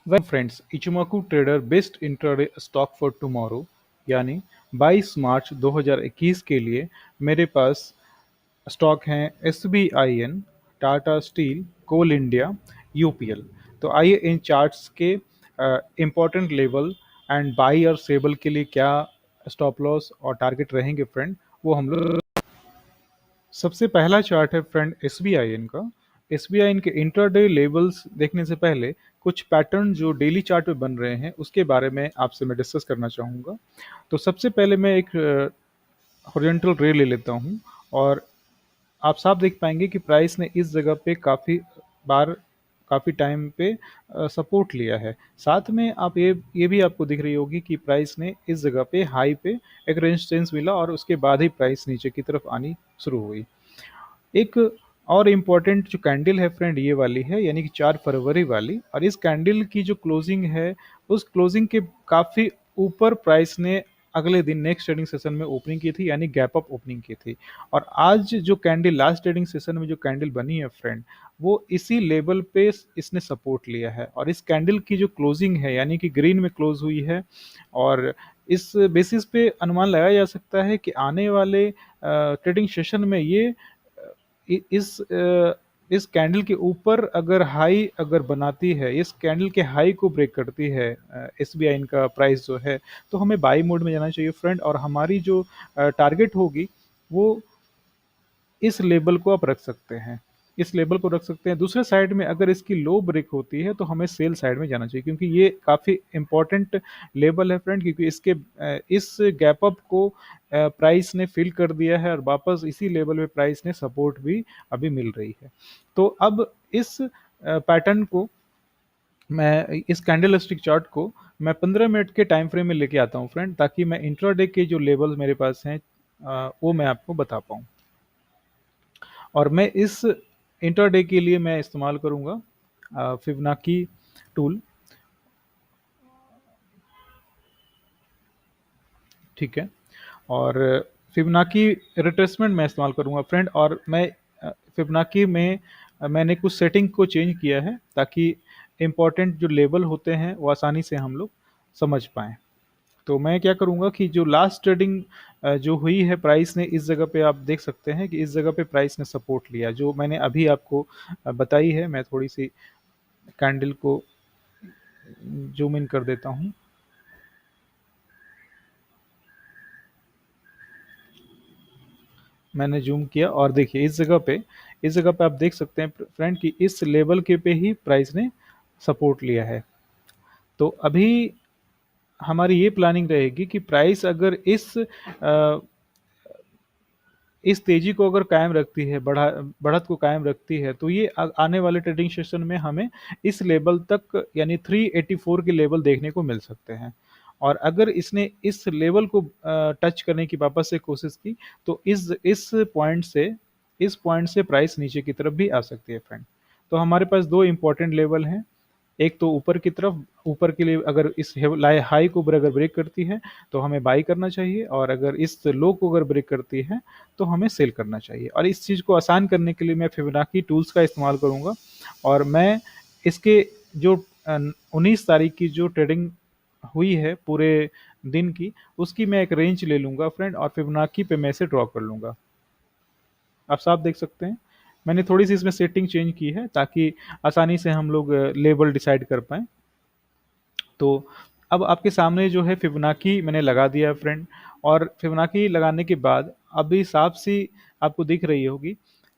Well friends, Ichimoku trader best intraday stock for tomorrow यानी 22 March 2021 के लिए मेरे पास स्टॉक हैं S B I N, Tata steel, coal India, UPL. तो आइए इन चार्ट्स के इम्पोर्टेंट लेवल एंड बाई और सेबल के लिए क्या स्टॉप लॉस और टारगेट रहेंगे फ्रेंड, वो हम लोग। सबसे पहला चार्ट है फ्रेंड एसबीआईएन का। एसबीआईएन के इंट्राडे लेवल्स देखने से पहले कुछ पैटर्न जो डेली चार्ट पे बन रहे हैं उसके बारे में आपसे मैं डिस्कस करना चाहूँगा। तो सबसे पहले मैं एक हॉरिजॉन्टल रे ले लेता हूँ और आप साफ देख पाएंगे कि प्राइस ने इस जगह पे बार काफ़ी टाइम पे सपोर्ट लिया है। साथ में आप ये भी आपको दिख रही होगी कि प्राइस ने इस जगह पे हाई पे एक रेजिस्टेंस मिला और उसके बाद ही प्राइस नीचे की तरफ आनी शुरू हुई। एक और इम्पॉर्टेंट जो कैंडल है फ्रेंड ये वाली है, यानी कि 4 फरवरी वाली। और इस कैंडल की जो क्लोजिंग है उस क्लोजिंग के काफ़ी ऊपर प्राइस ने अगले दिन नेक्स्ट ट्रेडिंग सेशन में ओपनिंग की थी, यानी गैप अप ओपनिंग की थी। और आज जो कैंडल लास्ट ट्रेडिंग सेशन में जो कैंडल बनी है फ्रेंड, वो इसी लेवल पे इसने सपोर्ट लिया है। और इस कैंडल की जो क्लोजिंग है यानी कि ग्रीन में क्लोज हुई है। और इस बेसिस पे अनुमान लगाया जा सकता है कि आने वाले ट्रेडिंग सेशन में ये इ- इस अ, इस कैंडल के ऊपर अगर हाई अगर बनाती है, इस कैंडल के हाई को ब्रेक करती है एस बी आई इनका प्राइस जो है, तो हमें बाई मोड में जाना चाहिए फ्रेंड। और हमारी जो टारगेट होगी वो इस लेबल को आप रख सकते हैं, इस लेबल को रख सकते हैं। दूसरे साइड में अगर इसकी लो ब्रेक होती है तो हमें सेल साइड में जाना चाहिए, क्योंकि ये काफ़ी इंपॉर्टेंट लेबल है फ्रेंड, क्योंकि इस गैप अप को प्राइस ने फिल कर दिया है और वापस इसी लेवल पे प्राइस ने सपोर्ट भी अभी मिल रही है। तो अब इस पैटर्न को मैं इस कैंडल स्टिक चार्ट को मैं 15 मिनट के टाइम फ्रेम में लेके आता हूँ फ्रेंड, ताकि मैं इंट्राडे के जो लेवल मेरे पास हैं वो मैं आपको बता पाऊँ। और मैं इस इंटरडे के लिए मैं इस्तेमाल करूँगा फिबनाकी टूल। ठीक है। और फिबनाकी रिट्रेसमेंट मैं इस्तेमाल करूँगा फ्रेंड। और मैं फिबनाकी में मैंने कुछ सेटिंग को चेंज किया है ताकि इम्पोर्टेंट जो लेवल होते हैं वो आसानी से हम लोग समझ पाएँ। तो मैं क्या करूँगा कि जो लास्ट ट्रेडिंग जो हुई है प्राइस ने इस जगह पे आप देख सकते हैं कि इस जगह पे प्राइस ने सपोर्ट लिया, जो मैंने अभी आपको बताई है। मैं थोड़ी सी कैंडल को जूम इन कर देता हूँ। मैंने जूम किया और देखिए इस जगह पे आप देख सकते हैं फ्रेंड कि इस लेवल के पे ही प्राइस ने सपोर्ट लिया है। तो अभी हमारी ये प्लानिंग रहेगी कि प्राइस अगर इस तेजी को अगर कायम रखती है, बढ़त को कायम रखती है, तो ये आने वाले ट्रेडिंग सेशन में हमें इस लेवल तक यानी 384 के लेवल देखने को मिल सकते हैं। और अगर इसने इस लेवल को टच करने की वापस से कोशिश की, तो इस पॉइंट से प्राइस नीचे की तरफ भी आ सकती है फ्रेंड। तो हमारे पास दो इंपॉर्टेंट लेवल हैं। एक तो ऊपर की तरफ, ऊपर के लिए अगर इस हाई को अगर ब्रेक करती है तो हमें बाई करना चाहिए, और अगर इस लो को अगर ब्रेक करती है तो हमें सेल करना चाहिए। और इस चीज़ को आसान करने के लिए मैं फिबोनाची टूल्स का इस्तेमाल करूँगा। और मैं इसके जो 19 तारीख की जो ट्रेडिंग हुई है पूरे दिन की, उसकी मैं एक रेंज ले लूँगा फ्रेंड, और फिबोनाची पे मैं इसे ड्रॉ कर लूँगा। आप साफ देख सकते हैं मैंने थोड़ी सी इसमें सेटिंग चेंज की है ताकि आसानी से हम लोग लेबल डिसाइड कर पाएँ। तो अब आपके सामने जो है फिबोनाची मैंने लगा दिया है फ्रेंड। और फिबोनाची लगाने के बाद अभी साफ सी आपको दिख रही होगी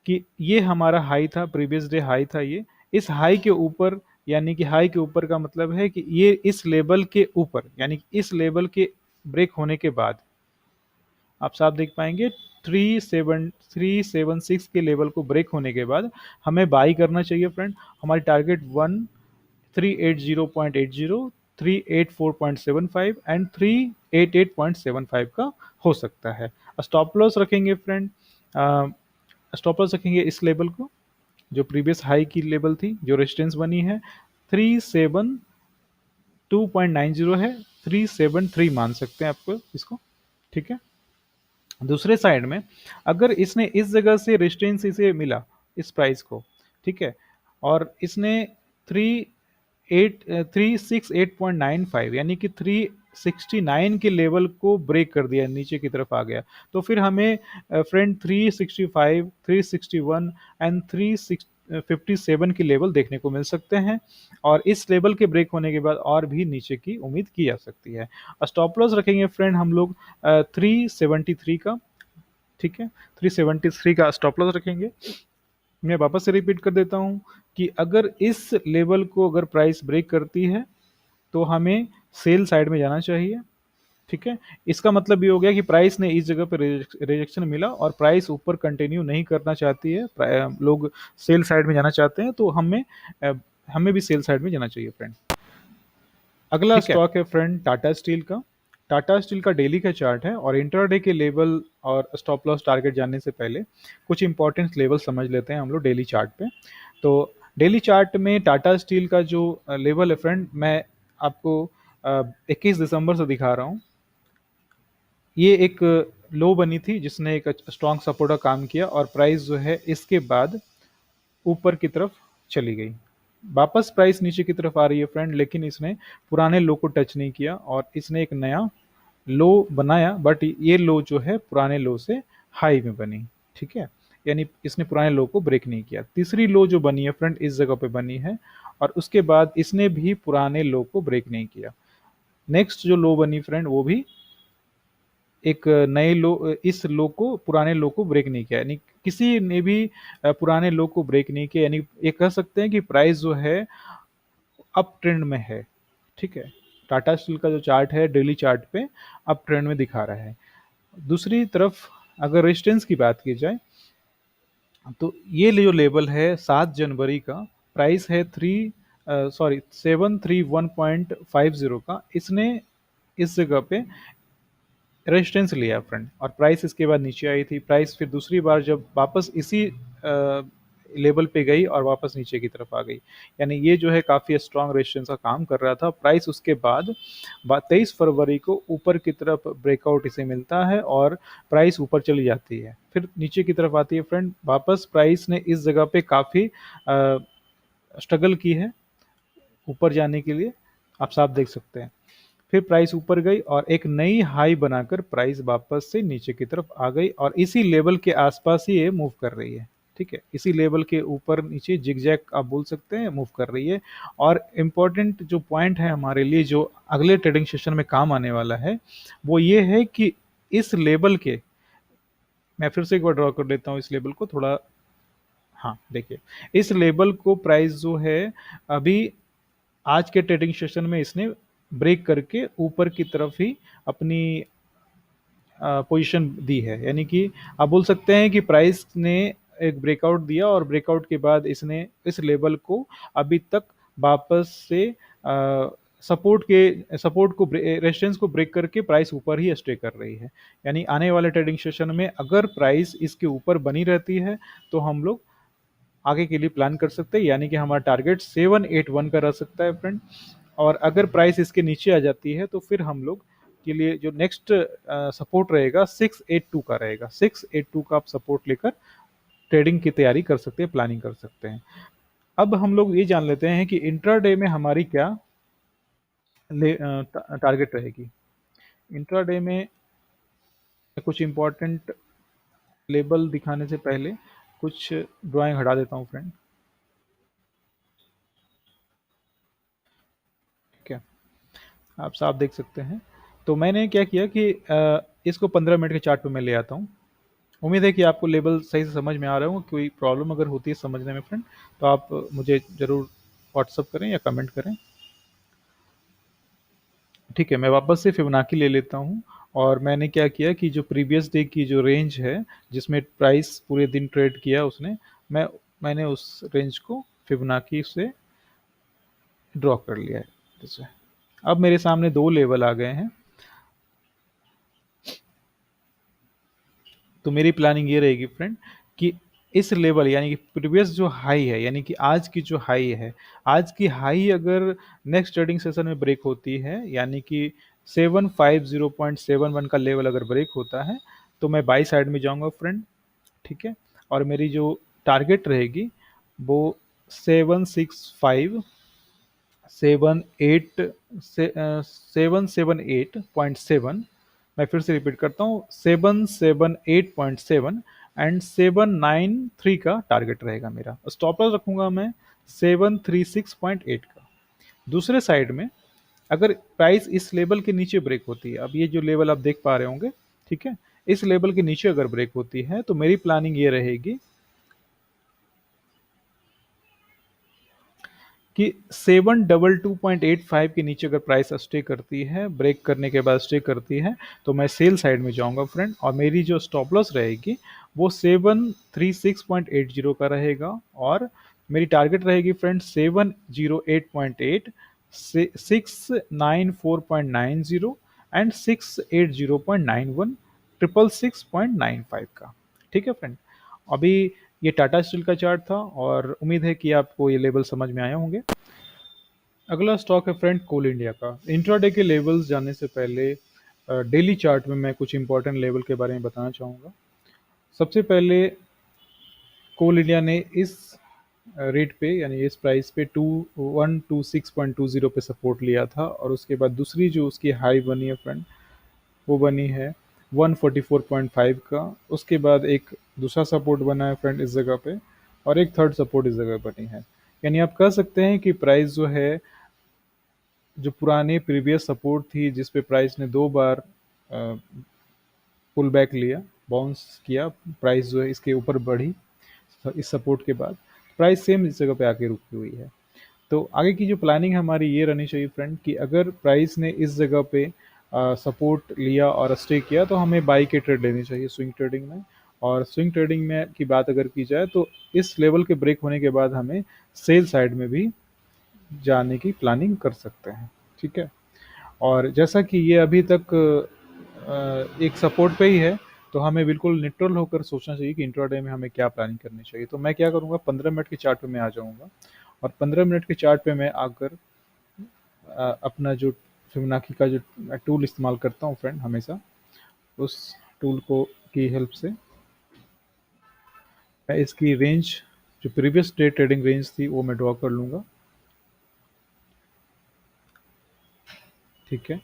कि ये हमारा हाई था, प्रीवियस डे हाई था ये। इस हाई के ऊपर, यानी कि हाई के ऊपर का मतलब है कि ये इस लेवल के ऊपर, यानी कि इस लेवल के ब्रेक होने के बाद आप साफ देख पाएंगे 37376 के लेवल को ब्रेक होने के बाद हमें बाई करना चाहिए फ्रेंड। हमारी टारगेट 1380.80, 384.75 एंड 388.75 का हो सकता है। स्टॉप लॉस रखेंगे फ्रेंड, स्टॉप लॉस रखेंगे इस लेवल को, जो प्रीवियस हाई की लेवल थी, जो रेजिस्टेंस बनी है 372.90 है, 373 मान सकते हैं आपको इसको। ठीक है। दूसरे साइड में अगर इसने इस जगह से रेजिस्टेंस इसे मिला, इस प्राइस को, ठीक है, और इसने थ्री 368.95 यानी कि 369 के लेवल को ब्रेक कर दिया, नीचे की तरफ आ गया। तो फिर हमें फ्रेंड 365, 361 एंड 357 के लेवल देखने को मिल सकते हैं, और इस लेवल के ब्रेक होने के बाद और भी नीचे की उम्मीद की जा सकती है। स्टॉप लॉस रखेंगे फ्रेंड हम लोग 373 का, ठीक है, 373 का स्टॉप लॉस रखेंगे। मैं वापस से रिपीट कर देता हूं कि अगर इस लेवल को अगर प्राइस ब्रेक करती है तो हमें सेल साइड में जाना चाहिए, ठीक है। इसका मतलब ये हो गया कि प्राइस ने इस जगह पर रिजेक्शन मिला और प्राइस ऊपर कंटिन्यू नहीं करना चाहती है, लोग सेल साइड में जाना चाहते हैं, तो अ, हमें भी सेल साइड में जाना चाहिए फ्रेंड। अगला ठीक है। स्टॉक है फ्रेंड टाटा स्टील का। टाटा स्टील का डेली का चार्ट है, और इंट्राडे के लेवल और स्टॉप लॉस टारगेट जानने से पहले कुछ इंपॉर्टेंट लेवल समझ लेते हैं हम लोग डेली चार्ट पे। तो डेली चार्ट में टाटा स्टील का जो लेवल है फ्रेंड, मैं आपको 21 दिसंबर से दिखा रहा हूँ। ये एक लो बनी थी जिसने एक स्ट्रॉन्ग सपोर्ट का काम किया, और प्राइस जो है इसके बाद ऊपर की तरफ चली गई। वापस प्राइस नीचे की तरफ आ रही है फ्रेंड, लेकिन इसने पुराने लो को टच नहीं किया और इसने एक नया लो बनाया, बट ये लो जो है पुराने लो से हाई में बनी, ठीक है। यानी इसने पुराने लो को ब्रेक नहीं किया। तीसरी लो जो बनी है फ्रेंड इस जगह पे बनी है, और उसके बाद इसने भी पुराने लो को ब्रेक नहीं किया। नेक्स्ट जो लो बनी फ्रेंड वो भी एक नए लो, इस लो को पुराने लो को ब्रेक नहीं किया, यानी किसी ने भी पुराने लो को ब्रेक नहीं किया, यानी ये कह सकते हैं कि प्राइस जो है अप ट्रेंड में है, ठीक है। टाटा स्टील का जो चार्ट है डेली चार्ट पे अप ट्रेंड में दिखा रहा है। दूसरी तरफ अगर रेजिस्टेंस की बात की जाए तो ये जो लेवल है 7 जनवरी का, प्राइस है 731.50 का, इसने इस जगह पे रेजिस्टेंस लिया फ्रेंड, और प्राइस इसके बाद नीचे आई थी। प्राइस फिर दूसरी बार जब वापस इसी लेवल पे गई और वापस नीचे की तरफ आ गई, यानी ये जो है काफ़ी स्ट्रांग रेजिस्टेंस का काम कर रहा था। प्राइस उसके बाद 23 फरवरी को ऊपर की तरफ ब्रेकआउट इसे मिलता है और प्राइस ऊपर चली जाती है, फिर नीचे की तरफ आती है फ्रेंड। वापस प्राइस ने इस जगह पे काफ़ी स्ट्रगल की है ऊपर जाने के लिए, आप साफ देख सकते हैं। फिर प्राइस ऊपर गई और एक नई हाई बनाकर प्राइस वापस से नीचे की तरफ आ गई, और इसी लेवल के आसपास ही ये मूव कर रही है, ठीक है। इसी लेवल के ऊपर नीचे जिगजैग आप बोल सकते हैं मूव कर रही है। और इम्पोर्टेंट जो पॉइंट है हमारे लिए, जो अगले ट्रेडिंग सेशन में काम आने वाला है, वो ये है कि इस लेवल के, मैं फिर से एक बार ड्रॉ कर लेता हूँ इस लेवल को थोड़ा। हाँ देखिए, इस लेवल को प्राइस जो है अभी आज के ट्रेडिंग सेशन में इसने ब्रेक करके ऊपर की तरफ ही अपनी पोजीशन दी है, यानी कि आप बोल सकते हैं कि प्राइस ने एक ब्रेकआउट दिया और ब्रेकआउट के बाद इसने इस लेवल को अभी तक वापस से सपोर्ट को रेजिस्टेंस को ब्रेक करके प्राइस ऊपर ही स्टे कर रही है। यानी आने वाले ट्रेडिंग सेशन में अगर प्राइस इसके ऊपर बनी रहती है तो हम लोग आगे के लिए प्लान कर सकते हैं, यानी कि हमारा टारगेट 781 का रह सकता है फ्रेंड। और अगर प्राइस इसके नीचे आ जाती है तो फिर हम लोग के लिए जो नेक्स्ट सपोर्ट रहेगा 682 का रहेगा। 682 का आप सपोर्ट लेकर ट्रेडिंग की तैयारी कर सकते हैं, प्लानिंग कर सकते हैं। अब हम लोग ये जान लेते हैं कि इंट्राडे में हमारी क्या टारगेट रहेगी। इंट्राडे में कुछ इंपॉर्टेंट लेबल दिखाने से पहले कुछ ड्राइंग हटा देता हूँ फ्रेंड, ठीक है। आप साफ देख सकते हैं। तो मैंने क्या किया कि इसको 15 मिनट के चार्ट पे मैं ले आता हूँ। उम्मीद है कि आपको लेवल सही से समझ में आ रहा हो। कोई प्रॉब्लम अगर होती है समझने में फ्रेंड, तो आप मुझे ज़रूर व्हाट्सअप करें या कमेंट करें, ठीक है। मैं वापस से फिबोनाची ले लेता हूँ, और मैंने क्या किया कि जो प्रीवियस डे की जो रेंज है जिसमें प्राइस पूरे दिन ट्रेड किया उसने, मैंने उस रेंज को फिबोनाची से ड्रॉ कर लिया है जैसे। अब मेरे सामने दो लेवल आ गए हैं। तो मेरी प्लानिंग ये रहेगी फ्रेंड कि इस लेवल यानी कि प्रीवियस जो हाई है, यानी कि आज की जो हाई है, आज की हाई अगर नेक्स्ट ट्रेडिंग सेशन में ब्रेक होती है, यानी कि 750.71 का लेवल अगर ब्रेक होता है तो मैं बाई साइड में जाऊंगा फ्रेंड, ठीक है। और मेरी जो टारगेट रहेगी वो 765 778.7। मैं फिर से रिपीट करता हूँ, 778.7 एंड 793 का टारगेट रहेगा मेरा। स्टॉप लॉस रखूंगा मैं 736.8 का। दूसरे साइड में अगर प्राइस इस लेवल के नीचे ब्रेक होती है, अब ये जो लेवल आप देख पा रहे होंगे, ठीक है, इस लेवल के नीचे अगर ब्रेक होती है तो मेरी प्लानिंग ये रहेगी कि 722.85 के नीचे अगर प्राइस स्टे करती है, ब्रेक करने के बाद स्टे करती है, तो मैं सेल साइड में जाऊंगा फ्रेंड, और मेरी जो स्टॉप लॉस रहेगी वो 736.80 का रहेगा, और मेरी टारगेट रहेगी फ्रेंड 708.8, 694.90 एंड 680.91, 666.95 का। ठीक है फ्रेंड, अभी ये टाटा स्टील का चार्ट था और उम्मीद है कि आपको ये लेवल समझ में आए होंगे। अगला स्टॉक है फ्रेंड कोल इंडिया का। इंट्राडे के लेवल्स जानने से पहले डेली चार्ट में मैं कुछ इंपॉर्टेंट लेवल के बारे में बताना चाहूँगा। सबसे पहले कोल इंडिया ने इस रेट पे यानी इस प्राइस पे 2126.20 पे सपोर्ट लिया था, और उसके बाद दूसरी जो उसकी हाई बनी है फ्रेंड, वो बनी है 144.5 का। उसके बाद एक दूसरा सपोर्ट बना है फ्रेंड इस जगह पे, और एक थर्ड सपोर्ट इस जगह बनी है। यानी आप कह सकते हैं कि प्राइस जो है, जो पुराने प्रीवियस सपोर्ट थी जिस पे प्राइस ने दो बार पुल बैक लिया, बाउंस किया, प्राइस जो है इसके ऊपर बढ़ी इस सपोर्ट के बाद, प्राइस सेम इस जगह पे आके रुकी हुई है। तो आगे की जो प्लानिंग हमारी ये रहनी चाहिए फ्रेंड कि अगर प्राइस ने इस जगह पे सपोर्ट लिया और स्टे किया तो हमें बाई के ट्रेड लेनी चाहिए स्विंग ट्रेडिंग में। और स्विंग ट्रेडिंग में की बात अगर की जाए तो इस लेवल के ब्रेक होने के बाद हमें सेल साइड में भी जाने की प्लानिंग कर सकते हैं। ठीक है, और जैसा कि ये अभी तक एक सपोर्ट पे ही है, तो हमें बिल्कुल न्यूट्रल होकर सोचना चाहिए कि इंट्राडे में हमें क्या प्लानिंग करनी चाहिए। तो मैं क्या करूँगा, 15 मिनट के चार्ट पे मैं आ जाऊँगा, और 15 मिनट के चार्ट पे मैं आकर अपना जो फिबोनाची का जो टूल इस्तेमाल करता हूँ फ्रेंड हमेशा, उस टूल को की हेल्प से मैं इसकी रेंज, जो प्रीवियस डे ट्रेडिंग रेंज थी, वो मैं ड्रॉ कर लूँगा। ठीक है,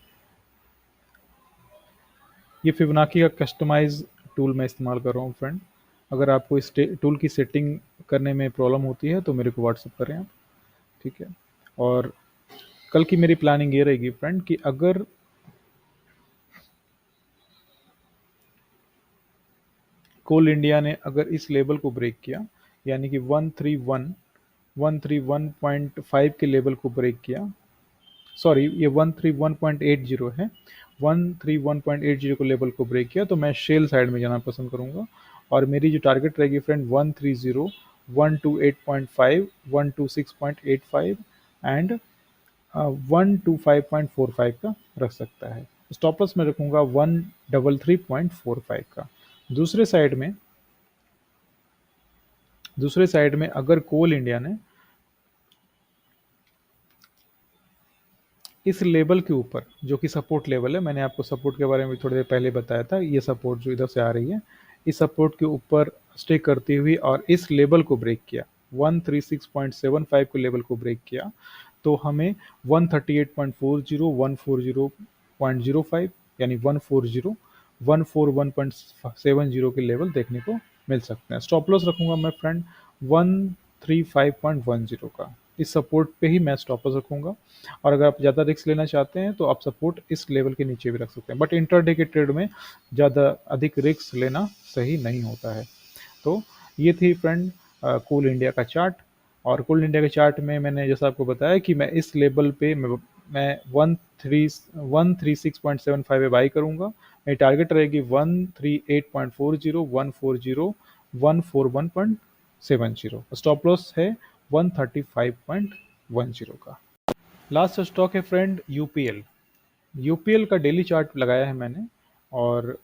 ये फिबोनाची का कस्टमाइज टूल मैं इस्तेमाल कर रहा हूँ फ्रेंड। अगर आपको इस टूल की सेटिंग करने में प्रॉब्लम होती है तो मेरे को व्हाट्सअप करें आप। ठीक है, और कल की मेरी प्लानिंग ये रहेगी फ्रेंड कि अगर कोल इंडिया ने अगर इस लेवल को ब्रेक किया, यानी कि 131.5 के लेवल को ब्रेक किया, सॉरी ये 131.80 है, 131.80 को लेवल को ब्रेक किया तो मैं शेल साइड में जाना पसंद करूंगा, और मेरी जो टारगेट रहेगी फ्रेंड 130, 128.5, 126.85 एंड 125.45 का रख सकता है। स्टॉप लॉस में रखूंगा 133.45 का। दूसरे साइड में दूसरे साइड में अगर कोल इंडिया ने इस लेवल के ऊपर, जो कि सपोर्ट लेवल है, मैंने आपको सपोर्ट के बारे में थोड़ी देर पहले बताया था, ये सपोर्ट जो इधर से आ रही है, इस सपोर्ट के ऊपर स्टे करती हुई और इस लेवल को ब्रेक किया, 136.75 के लेवल को ब्रेक किया, तो हमें 138.40, 140.05 यानी 141.70 के लेवल देखने को मिल सकते हैं। स्टॉप लॉस रखूंगा मैं फ्रेंड 135.10 का। इस सपोर्ट पे ही मैं स्टॉप लॉस रखूंगा, और अगर आप ज़्यादा रिस्क लेना चाहते हैं तो आप सपोर्ट इस लेवल के नीचे भी रख सकते हैं, बट इंटरडे के ट्रेड में ज़्यादा अधिक रिस्क लेना सही नहीं होता है। तो ये थी फ्रेंड कोल इंडिया का चार्ट। और कोल इंडिया के चार्ट में मैंने जैसा आपको बताया कि मैं इस लेवल पे मैं 136.75 पे बाई करूंगा। मेरी टारगेट रहेगी 138.40, 140, 141.70। स्टॉप लॉस है 135.10 का। लास्ट स्टॉक है फ्रेंड यूपीएल। यूपीएल का डेली चार्ट लगाया है मैंने, और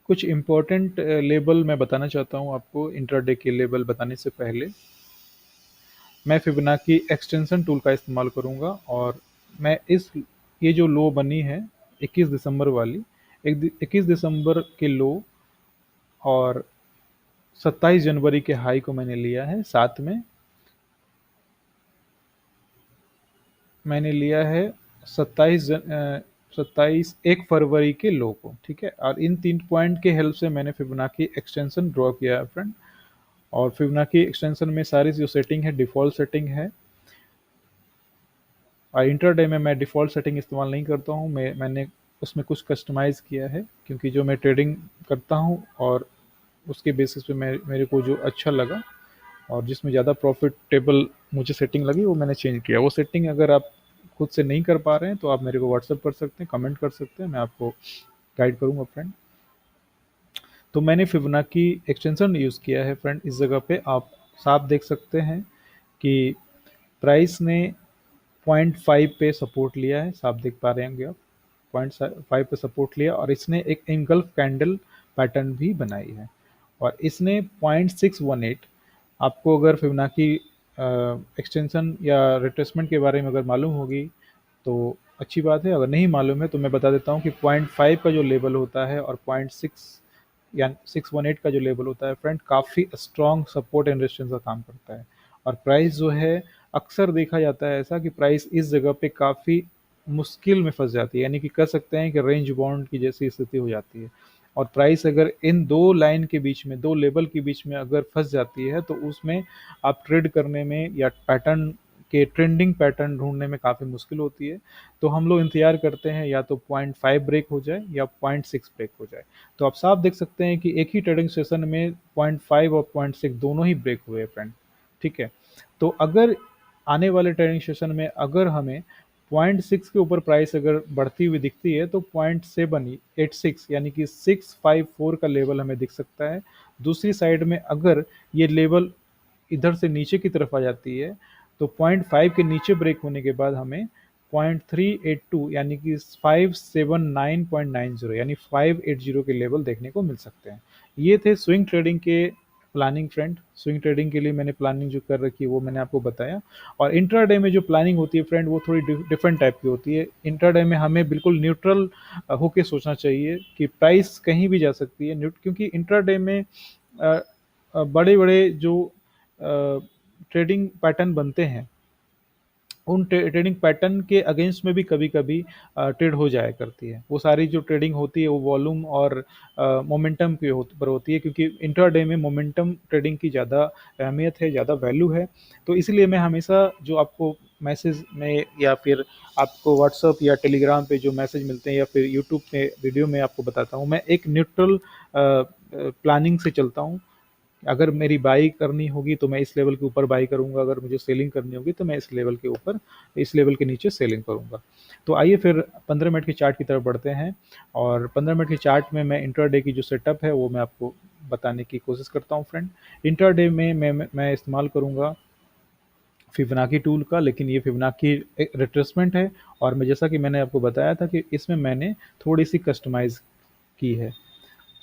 कुछ इम्पोर्टेंट लेवल मैं बताना चाहता हूँ आपको। इंट्राडे के लेवल बताने से पहले मैं फिबोनाची एक्सटेंशन टूल का इस्तेमाल करूँगा, और मैं इस ये जो लो बनी है 21 दिसंबर वाली, 21 दिसंबर के लो और 27 जनवरी के हाई को मैंने लिया है, साथ में मैंने लिया है 27 1 फरवरी के लो को, ठीक है। और इन 3 पॉइंट के हेल्प से मैंने फिबोनाची एक्सटेंशन ड्रॉ किया है फ्रेंड। और फिबोनाची एक्सटेंशन में सारी जो सेटिंग है डिफ़ॉल्ट सेटिंग है। और इंटरडे में मैं डिफ़ॉल्ट सेटिंग इस्तेमाल नहीं करता हूँ, मैंने उसमें कुछ कस्टमाइज़ किया है, क्योंकि जो मैं ट्रेडिंग करता हूँ और उसके बेसिस पे मेरे को जो अच्छा लगा और जिसमें ज़्यादा प्रॉफिटेबल मुझे सेटिंग लगी वो मैंने चेंज किया। वो सेटिंग अगर आप खुद से नहीं कर पा रहे हैं तो आप मेरे को व्हाट्सअप कर सकते हैं, कमेंट कर सकते हैं, मैं आपको गाइड करूँगा फ्रेंड। तो मैंने फिबोनाची एक्सटेंशन यूज़ किया है फ्रेंड। इस जगह पे आप साफ देख सकते हैं कि प्राइस ने 0.5 पे सपोर्ट लिया है, साफ देख पा रहे होंगे आप। 0.5 पे सपोर्ट लिया और इसने एक एंगल्फ कैंडल पैटर्न भी बनाई है। और इसने 0.618, आपको अगर फिबोनाची एक्सटेंशन या रिट्रेसमेंट के बारे में अगर मालूम होगी तो अच्छी बात है, अगर नहीं मालूम है तो मैं बता देता हूँ कि 0.5 का जो लेवल होता है और 0.6 या 618 का जो लेवल होता है फ्रेंड, काफ़ी स्ट्रॉन्ग सपोर्ट एंड रेजिस्टेंस का काम करता है। और प्राइस जो है, अक्सर देखा जाता है ऐसा कि प्राइस इस जगह पे काफ़ी मुश्किल में फंस जाती है, यानी कि कह सकते हैं कि रेंज बाउंड की जैसी स्थिति हो जाती है। और प्राइस अगर इन दो लाइन के बीच में, दो लेवल के बीच में अगर फंस जाती है तो उसमें आप ट्रेड करने में या पैटर्न के ट्रेंडिंग पैटर्न ढूंढने में काफ़ी मुश्किल होती है। तो हम लोग इंतजार करते हैं या तो 0.5 ब्रेक हो जाए या 0.6 ब्रेक हो जाए। तो आप साफ देख सकते हैं कि एक ही ट्रेडिंग सेशन में 0.5 और 0.6 दोनों ही ब्रेक हुए फ्रेंड, ठीक है। तो अगर आने वाले ट्रेडिंग सेशन में अगर हमें 0.6 के ऊपर प्राइस अगर बढ़ती हुई दिखती है तो 0.786 यानी कि 654 का लेवल हमें दिख सकता है। दूसरी साइड में अगर ये लेवल इधर से नीचे की तरफ आ जाती है तो 0.5 के नीचे ब्रेक होने के बाद हमें 0.382 यानी कि 579.90 यानी 580 के लेवल देखने को मिल सकते हैं। ये थे स्विंग ट्रेडिंग के प्लानिंग फ्रेंड। स्विंग ट्रेडिंग के लिए मैंने प्लानिंग जो कर रखी है वो मैंने आपको बताया। और इंट्राडे में जो प्लानिंग होती है फ्रेंड वो थोड़ी डिफरेंट टाइप की होती है। इंट्राडे में हमें बिल्कुल न्यूट्रल होके सोचना चाहिए कि प्राइस कहीं भी जा सकती है, क्योंकि इंट्राडे में बड़े बड़े जो ट्रेडिंग पैटर्न बनते हैं उन ट्रेडिंग पैटर्न के अगेंस्ट में भी कभी कभी ट्रेड हो जाया करती है। वो सारी जो ट्रेडिंग होती है वो वॉल्यूम और मोमेंटम के पर होती है, क्योंकि इंट्राडे में मोमेंटम ट्रेडिंग की ज़्यादा अहमियत है, ज़्यादा वैल्यू है। तो इसलिए मैं हमेशा जो आपको मैसेज में या फिर आपको व्हाट्सअप या टेलीग्राम पे जो मैसेज मिलते हैं या फिर यूट्यूब पे वीडियो में आपको बताता हूँ, मैं एक न्यूट्रल प्लानिंग से चलता हूँ। अगर मेरी बाई करनी होगी तो मैं इस लेवल के ऊपर बाई करूंगा, अगर मुझे सेलिंग करनी होगी तो मैं इस लेवल के ऊपर, इस लेवल के नीचे सेलिंग करूंगा। तो आइए फिर 15 मिनट के चार्ट की तरफ बढ़ते हैं। और 15 मिनट के चार्ट में मैं इंट्राडे की जो सेटअप है वो मैं आपको बताने की कोशिश करता हूँ फ्रेंड। इंट्राडे में मैं इस्तेमाल करूंगा फिबोनाची टूल का, लेकिन ये फिबोनाची एक रिट्रेसमेंट है। और मैं, जैसा कि मैंने आपको बताया था कि इसमें मैंने थोड़ी सी कस्टमाइज की है।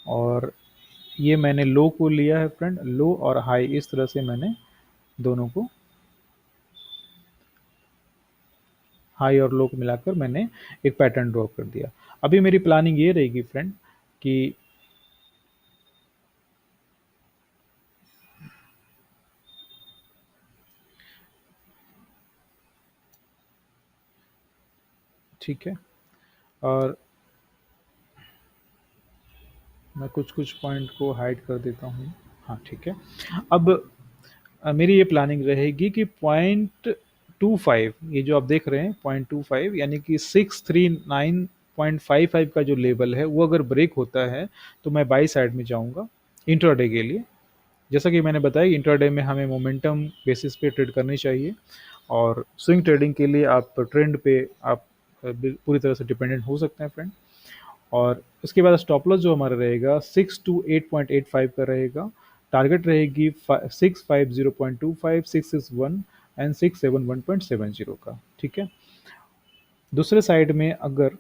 और ये मैंने लो को लिया है फ्रेंड, लो और हाई इस तरह से मैंने दोनों को, हाई और लो को मिलाकर मैंने एक पैटर्न ड्रॉ कर दिया। अभी मेरी प्लानिंग ये रहेगी फ्रेंड कि ठीक है, और मैं कुछ कुछ पॉइंट को हाइड कर देता हूँ। हाँ ठीक है। अब मेरी ये प्लानिंग रहेगी कि 0.25, ये जो आप देख रहे हैं 0.25 यानी कि 639.55 का जो लेवल है वो अगर ब्रेक होता है तो मैं बाई साइड में जाऊंगा इंट्राडे के लिए। जैसा कि मैंने बताया इंट्राडे में हमें मोमेंटम बेसिस पे ट्रेड करनी चाहिए। और स्विंग ट्रेडिंग के लिए आप ट्रेंड पे आप पूरी तरह से डिपेंडेंट हो सकते हैं फ्रेंड। और उसके बाद स्टॉप लॉस जो हमारा रहेगा 628.85 का रहेगा। टारगेट रहेगी 650.25, 661 एंड 671.70 का, ठीक है। दूसरे साइड में अगर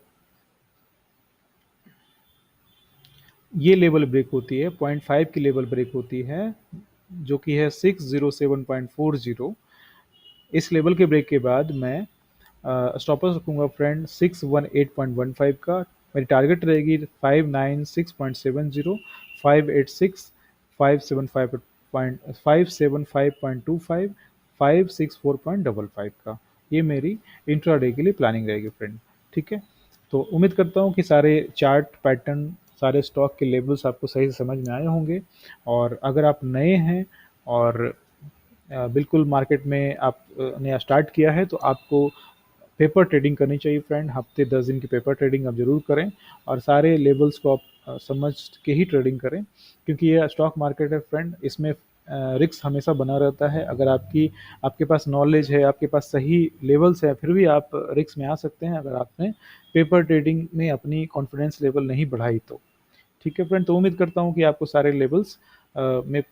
ये लेवल ब्रेक होती है, 0.5 की लेवल ब्रेक होती है जो कि है 607.40, इस लेवल के ब्रेक के बाद मैं स्टॉप लॉस रखूंगा फ्रेंड 618.15 का। मेरी टारगेट रहेगी 596.70, 586, 575.25, 564.55 का। ये मेरी इंट्राडे के लिए प्लानिंग रहेगी फ्रेंड। ठीक है, तो उम्मीद करता हूँ कि सारे चार्ट पैटर्न, सारे स्टॉक के लेवल्स आपको सही से समझ में आए होंगे। और अगर आप नए हैं और बिल्कुल मार्केट में आप नया स्टार्ट किया है, तो आपको पेपर ट्रेडिंग करनी चाहिए फ्रेंड। हफ्ते 10 दिन की पेपर ट्रेडिंग आप ज़रूर करें और सारे लेवल्स को आप समझ के ही ट्रेडिंग करें, क्योंकि ये स्टॉक मार्केट है फ्रेंड, इसमें रिस्क हमेशा बना रहता है। अगर आपके पास नॉलेज है, आपके पास सही लेवल्स है, फिर भी आप रिस्क में आ सकते हैं अगर आपने पेपर ट्रेडिंग में अपनी कॉन्फिडेंस लेवल नहीं बढ़ाई तो। ठीक है फ्रेंड, तो उम्मीद करता हूँ कि आपको सारे लेवल्स में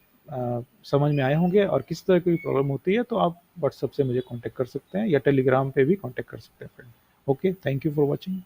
समझ में आए होंगे। और किस तरह की प्रॉब्लम होती है तो आप व्हाट्सएप से मुझे कांटेक्ट कर सकते हैं या टेलीग्राम पे भी कांटेक्ट कर सकते हैं friend. Okay, thank you for watching.